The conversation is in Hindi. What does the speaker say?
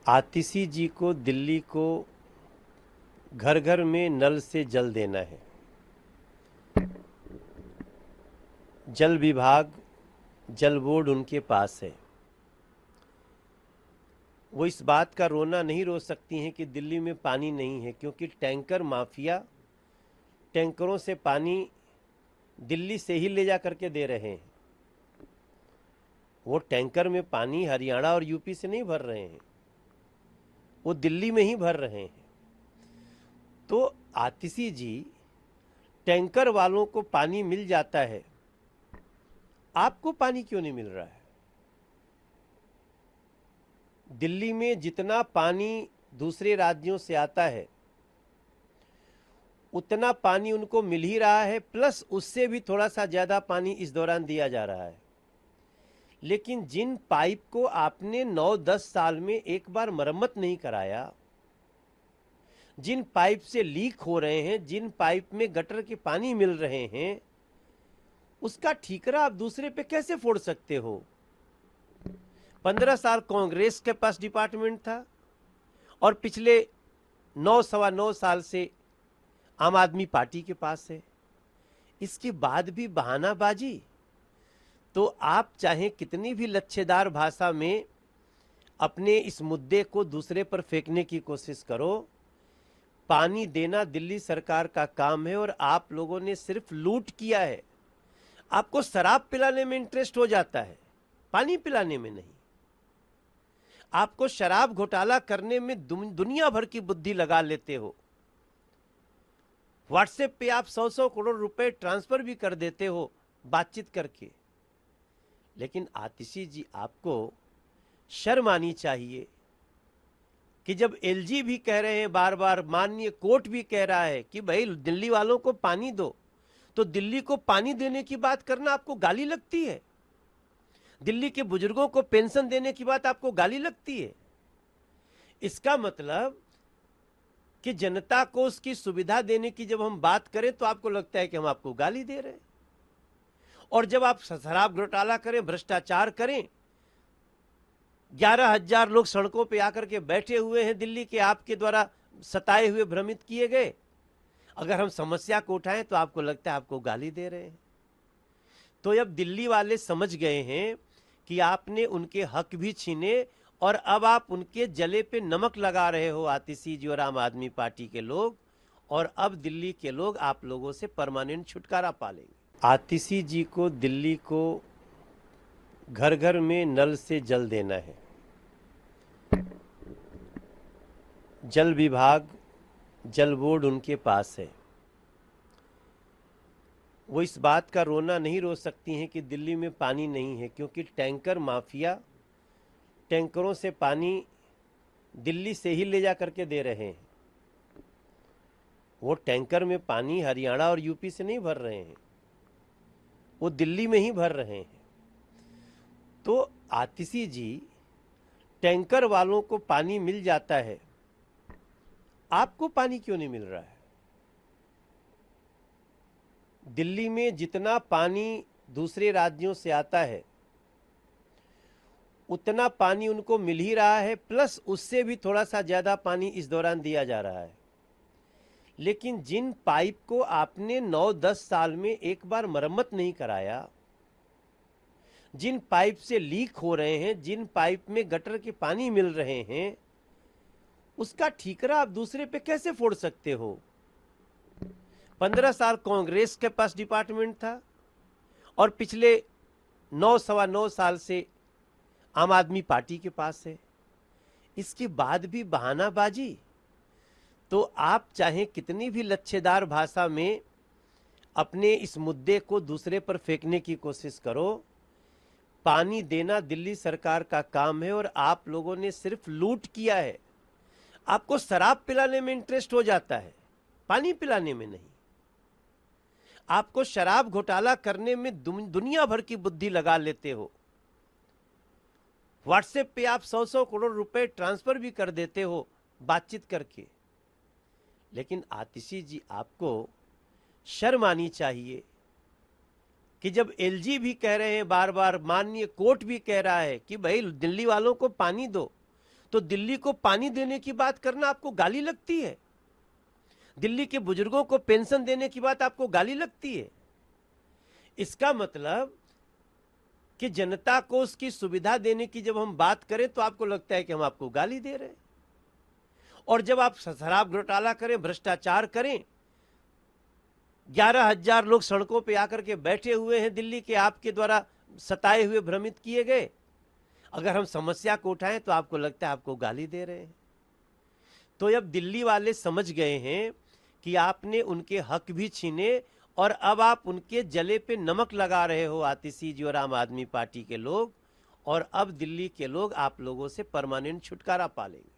आतिशी जी को दिल्ली को घर घर में नल से जल देना है। जल विभाग, जल बोर्ड उनके पास है। वो इस बात का रोना नहीं रो सकती हैं कि दिल्ली में पानी नहीं है, क्योंकि टैंकर माफिया टैंकरों से पानी दिल्ली से ही ले जा करके दे रहे हैं। वो टैंकर में पानी हरियाणा और यूपी से नहीं भर रहे हैं, वो दिल्ली में ही भर रहे हैं। तो आतिशी जी, टैंकर वालों को पानी मिल जाता है, आपको पानी क्यों नहीं मिल रहा है? दिल्ली में जितना पानी दूसरे राज्यों से आता है उतना पानी उनको मिल ही रहा है, प्लस उससे भी थोड़ा सा ज़्यादा पानी इस दौरान दिया जा रहा है। लेकिन जिन पाइप को आपने 9-10 साल में एक बार मरम्मत नहीं कराया, जिन पाइप से लीक हो रहे हैं, जिन पाइप में गटर के पानी मिल रहे हैं, उसका ठीकरा आप दूसरे पे कैसे फोड़ सकते हो? 15 साल कांग्रेस के पास डिपार्टमेंट था और पिछले 9-9.25 साल से आम आदमी पार्टी के पास है। इसके बाद भी बहानाबाजी। तो आप चाहे कितनी भी लच्छेदार भाषा में अपने इस मुद्दे को दूसरे पर फेंकने की कोशिश करो, पानी देना दिल्ली सरकार का काम है और आप लोगों ने सिर्फ लूट किया है। आपको शराब पिलाने में इंटरेस्ट हो जाता है, पानी पिलाने में नहीं। आपको शराब घोटाला करने में दुनिया भर की बुद्धि लगा लेते हो। व्हाट्सएप पे आप 100-100 करोड़ रुपए ट्रांसफर भी कर देते हो बातचीत करके। लेकिन आतिशी जी, आपको शर्म आनी चाहिए कि जब एलजी भी कह रहे हैं बार बार, माननीय कोर्ट भी कह रहा है कि भाई दिल्ली वालों को पानी दो, तो दिल्ली को पानी देने की बात करना आपको गाली लगती है? दिल्ली के बुजुर्गों को पेंशन देने की बात आपको गाली लगती है? इसका मतलब कि जनता को उसकी सुविधा देने की जब हम बात करें तो आपको लगता है कि हम आपको गाली दे रहे हैं, और जब आप शराब घोटाला करें, भ्रष्टाचार करें, 11,000 लोग सड़कों पे आकर के बैठे हुए हैं दिल्ली के, आपके द्वारा सताए हुए, भ्रमित किए गए, अगर हम समस्या को उठाएं तो आपको लगता है आपको गाली दे रहे हैं। तो अब दिल्ली वाले समझ गए हैं कि आपने उनके हक भी छीने और अब आप उनके जले पे नमक लगा रहे हो, आतिशी जी और आम आदमी पार्टी के लोग। और अब दिल्ली के लोग आप लोगों से परमानेंट छुटकारा पालेंगे। आतिशी जी को दिल्ली को घर घर में नल से जल देना है। जल विभाग, जल बोर्ड उनके पास है। वो इस बात का रोना नहीं रो सकती हैं कि दिल्ली में पानी नहीं है, क्योंकि टैंकर माफिया टैंकरों से पानी दिल्ली से ही ले जा करके दे रहे हैं। वो टैंकर में पानी हरियाणा और यूपी से नहीं भर रहे हैं, वो दिल्ली में ही भर रहे हैं। तो आतिशी जी, टैंकर वालों को पानी मिल जाता है, आपको पानी क्यों नहीं मिल रहा है? दिल्ली में जितना पानी दूसरे राज्यों से आता है उतना पानी उनको मिल ही रहा है, प्लस उससे भी थोड़ा सा ज़्यादा पानी इस दौरान दिया जा रहा है। लेकिन जिन पाइप को आपने 9-10 साल में एक बार मरम्मत नहीं कराया, जिन पाइप से लीक हो रहे हैं, जिन पाइप में गटर के पानी मिल रहे हैं, उसका ठीकरा आप दूसरे पे कैसे फोड़ सकते हो? 15 साल कांग्रेस के पास डिपार्टमेंट था और पिछले 9-9.25 साल से आम आदमी पार्टी के पास है। इसके बाद भी बहानाबाजी। तो आप चाहे कितनी भी लच्छेदार भाषा में अपने इस मुद्दे को दूसरे पर फेंकने की कोशिश करो, पानी देना दिल्ली सरकार का काम है और आप लोगों ने सिर्फ लूट किया है। आपको शराब पिलाने में इंटरेस्ट हो जाता है, पानी पिलाने में नहीं। आपको शराब घोटाला करने में दुनिया भर की बुद्धि लगा लेते हो। व्हाट्सएप पे आप 100-100 करोड़ रुपए ट्रांसफर भी कर देते हो बातचीत करके। लेकिन आतिशी जी, आपको शर्म आनी चाहिए कि जब एलजी भी कह रहे हैं बार बार, माननीय कोर्ट भी कह रहा है कि भाई दिल्ली वालों को पानी दो, तो दिल्ली को पानी देने की बात करना आपको गाली लगती है? दिल्ली के बुजुर्गों को पेंशन देने की बात आपको गाली लगती है? इसका मतलब कि जनता को उसकी सुविधा देने की जब हम बात करें तो आपको लगता है कि हम आपको गाली दे रहे हैं। और जब आप शराब घोटाला करें, भ्रष्टाचार करें, 11,000 लोग सड़कों पे आकर के बैठे हुए हैं दिल्ली के, आपके द्वारा सताए हुए, भ्रमित किए गए, अगर हम समस्या को उठाएं तो आपको लगता है आपको गाली दे रहे हैं। तो अब दिल्ली वाले समझ गए हैं कि आपने उनके हक भी छीने और अब आप उनके जले पे नमक लगा रहे हो, आतिशी जी और आम आदमी पार्टी के लोग, और अब दिल्ली के लोग आप लोगों से परमानेंट छुटकारा पा लेंगे।